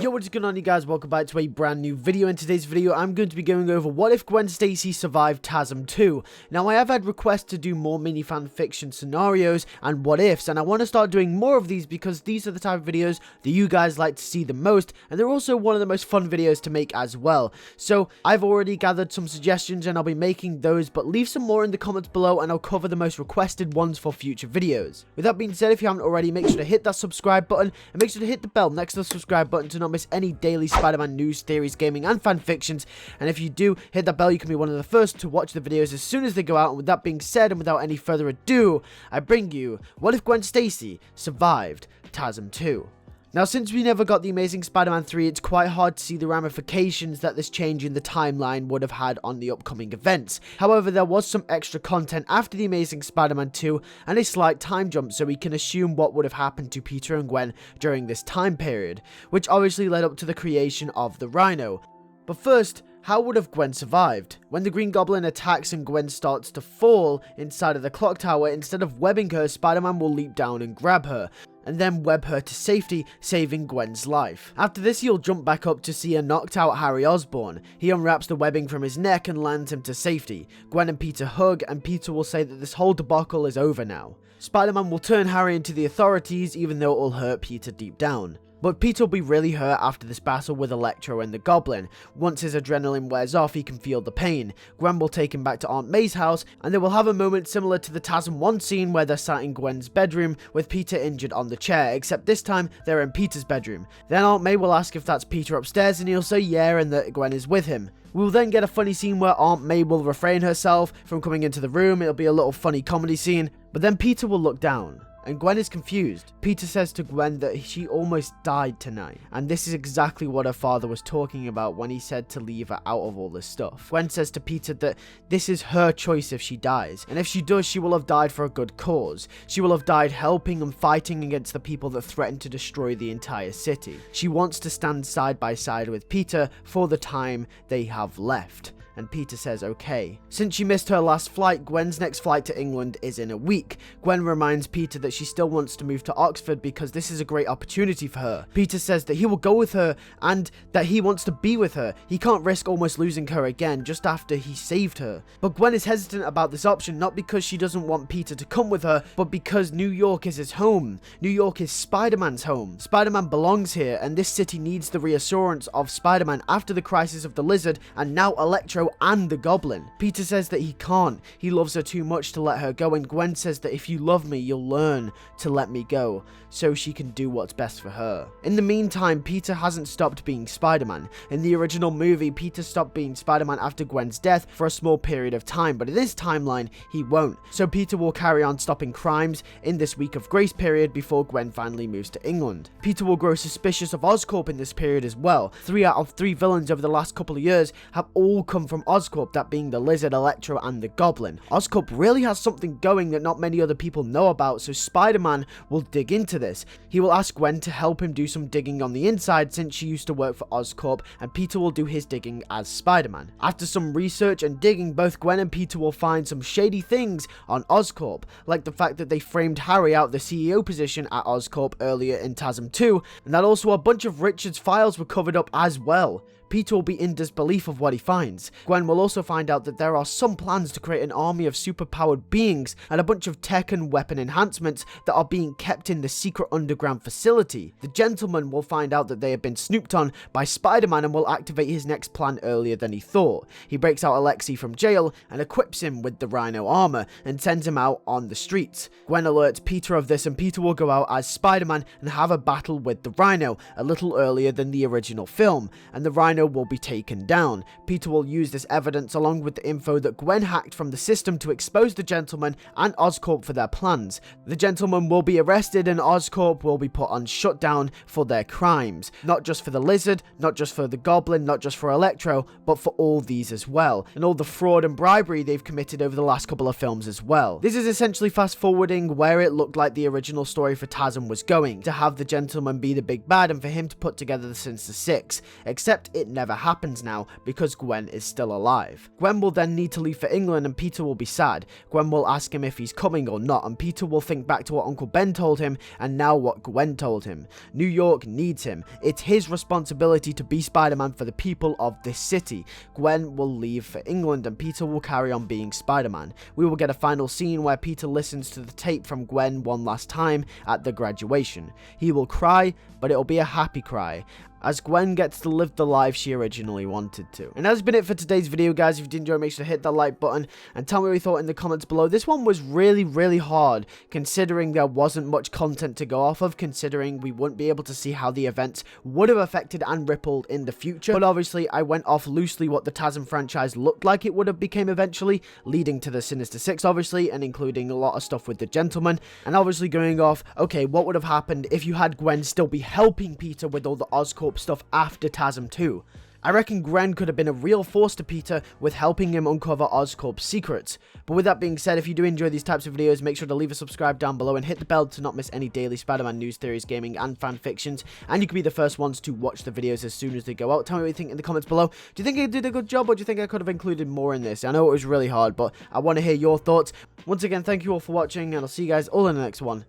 Yo, what is going on, you guys? Welcome back to a brand new video. In today's video, I'm going to be going over what if Gwen Stacy survived TASM 2. Now, I have had requests to do more mini fanfiction scenarios and what ifs, and I want to start doing more of these because these are the type of videos that you guys like to see the most, and they're also one of the most fun videos to make as well. So, I've already gathered some suggestions and I'll be making those, but leave some more in the comments below and I'll cover the most requested ones for future videos. With that being said, if you haven't already, make sure to hit that subscribe button and make sure to hit the bell next to the subscribe button to not miss any daily Spider-Man news, theories, gaming, and fanfictions. And if you do hit that bell, you can be one of the first to watch the videos as soon as they go out. And with that being said, and without any further ado, I bring you what if Gwen Stacy survived TASM 2. Now, since we never got the Amazing Spider-Man 3, it's quite hard to see the ramifications that this change in the timeline would have had on the upcoming events. However, there was some extra content after the Amazing Spider-Man 2 and a slight time jump, so we can assume what would have happened to Peter and Gwen during this time period, which obviously led up to the creation of the Rhino. But first, how would have Gwen survived? When the Green Goblin attacks and Gwen starts to fall inside of the clock tower, instead of webbing her, Spider-Man will leap down and grab her, and then web her to safety, saving Gwen's life. After this, he'll jump back up to see a knocked out Harry Osborn. He unwraps the webbing from his neck and lands him to safety. Gwen and Peter hug, and Peter will say that this whole debacle is over now. Spider-Man will turn Harry into the authorities, even though it will hurt Peter deep down. But Peter will be really hurt after this battle with Electro and the Goblin. Once his adrenaline wears off, he can feel the pain. Gwen will take him back to Aunt May's house, and they will have a moment similar to the TASM 1 scene where they're sat in Gwen's bedroom with Peter injured on the chair, except this time they're in Peter's bedroom. Then Aunt May will ask if that's Peter upstairs, and he'll say yeah, and that Gwen is with him. We'll then get a funny scene where Aunt May will refrain herself from coming into the room. It'll be a little funny comedy scene, but then Peter will look down, and Gwen is confused. Peter says to Gwen that she almost died tonight, and this is exactly what her father was talking about when he said to leave her out of all this stuff. Gwen says to Peter that this is her choice if she dies, and if she does, she will have died for a good cause. She will have died helping and fighting against the people that threatened to destroy the entire city. She wants to stand side by side with Peter for the time they have left. And Peter says okay. Since she missed her last flight, Gwen's next flight to England is in a week. Gwen reminds Peter that she still wants to move to Oxford because this is a great opportunity for her. Peter says that he will go with her and that he wants to be with her. He can't risk almost losing her again just after he saved her. But Gwen is hesitant about this option, not because she doesn't want Peter to come with her, but because New York is his home. New York is Spider-Man's home. Spider-Man belongs here, and this city needs the reassurance of Spider-Man after the crisis of the Lizard and now Electro and the Goblin. Peter says that he can't. He loves her too much to let her go, and Gwen says that if you love me, you'll learn to let me go, so she can do what's best for her. In the meantime, Peter hasn't stopped being Spider-Man. In the original movie, Peter stopped being Spider-Man after Gwen's death for a small period of time, but in this timeline, he won't. So Peter will carry on stopping crimes in this week of grace period before Gwen finally moves to England. Peter will grow suspicious of Oscorp in this period as well. 3 out of 3 villains over the last couple of years have all come from Oscorp, that being the Lizard, Electro, and the Goblin. Oscorp really has something going that not many other people know about, so Spider-Man will dig into this. He will ask Gwen to help him do some digging on the inside since she used to work for Oscorp, and Peter will do his digging as Spider-Man. After some research and digging, both Gwen and Peter will find some shady things on Oscorp, like the fact that they framed Harry out the CEO position at Oscorp earlier in TASM 2, and that also a bunch of Richard's files were covered up as well. Peter will be in disbelief of what he finds. Gwen will also find out that there are some plans to create an army of superpowered beings and a bunch of tech and weapon enhancements that are being kept in the secret underground facility. The Gentleman will find out that they have been snooped on by Spider-Man and will activate his next plan earlier than he thought. He breaks out Alexei from jail and equips him with the Rhino armor and sends him out on the streets. Gwen alerts Peter of this, and Peter will go out as Spider-Man and have a battle with the Rhino a little earlier than the original film, and the Rhino will be taken down. Peter will use this evidence along with the info that Gwen hacked from the system to expose the Gentleman and Oscorp for their plans. The Gentleman will be arrested and Oscorp will be put on shutdown for their crimes. Not just for the Lizard, not just for the Goblin, not just for Electro, but for all these as well, and all the fraud and bribery they've committed over the last couple of films as well. This is essentially fast forwarding where it looked like the original story for TASM was going, to have the Gentleman be the big bad and for him to put together the Sinister Six, except it it never happens now because Gwen is still alive. Gwen will then need to leave for England and Peter will be sad. Gwen will ask him if he's coming or not, and Peter will think back to what Uncle Ben told him and now what Gwen told him. New York needs him. It's his responsibility to be Spider-Man for the people of this city. Gwen will leave for England and Peter will carry on being Spider-Man. We will get a final scene where Peter listens to the tape from Gwen one last time at the graduation. He will cry, but it'll be a happy cry, as Gwen gets to live the life she originally wanted to. And that's been it for today's video, guys. If you did enjoy, make sure to hit that like button and tell me what you thought in the comments below. This one was really hard, considering there wasn't much content to go off of, considering we wouldn't be able to see how the events would have affected and rippled in the future. But obviously, I went off loosely what the TASM franchise looked like it would have became eventually, leading to the Sinister Six, obviously, and including a lot of stuff with the Gentleman, and obviously going off, okay, what would have happened if you had Gwen still be helping Peter with all the Oscorp stuff after TASM 2. I reckon Gwen could have been a real force to Peter with helping him uncover Oscorp's secrets. But with that being said, if you do enjoy these types of videos, make sure to leave a subscribe down below and hit the bell to not miss any daily Spider-Man news, theories, gaming, and fan fictions. And you can be the first ones to watch the videos as soon as they go out. Tell me what you think in the comments below. Do you think I did a good job, or do you think I could have included more in this? I know it was really hard, but I want to hear your thoughts. Once again, thank you all for watching, and I'll see you guys all in the next one.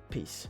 Peace.